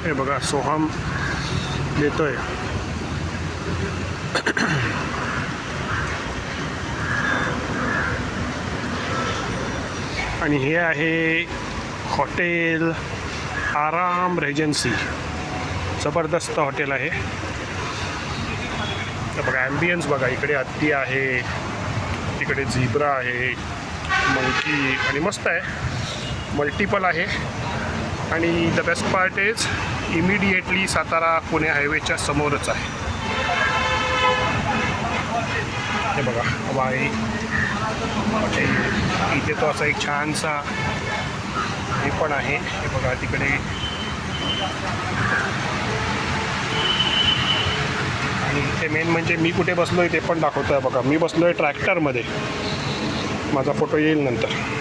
हे बघा सोहम देतोय. आणि हे आहे हॉटेल आराम रेजन्सी. जबरदस्त हॉटेल आहे. तर बघा ॲम्बियन्स बघा, इकडे हत्ती आहे, तिकडे झिब्रा आहे, मंकी आणि मस्त आहे, मल्टिपल आहे. आणि the best part is immediately Satara Pune हायवेच्या समोरच आहे. हे बघा हवाई हॉटेल. इथे तो असा एक छानसा हे पण आहे. हे बघा तिकडे आणि इथे मेन म्हणजे मी कुठे बसलो आहे ते पण दाखवतो आहे. बघा मी बसलो आहे ट्रॅक्टरमध्ये. माझा फोटो येईल नंतर.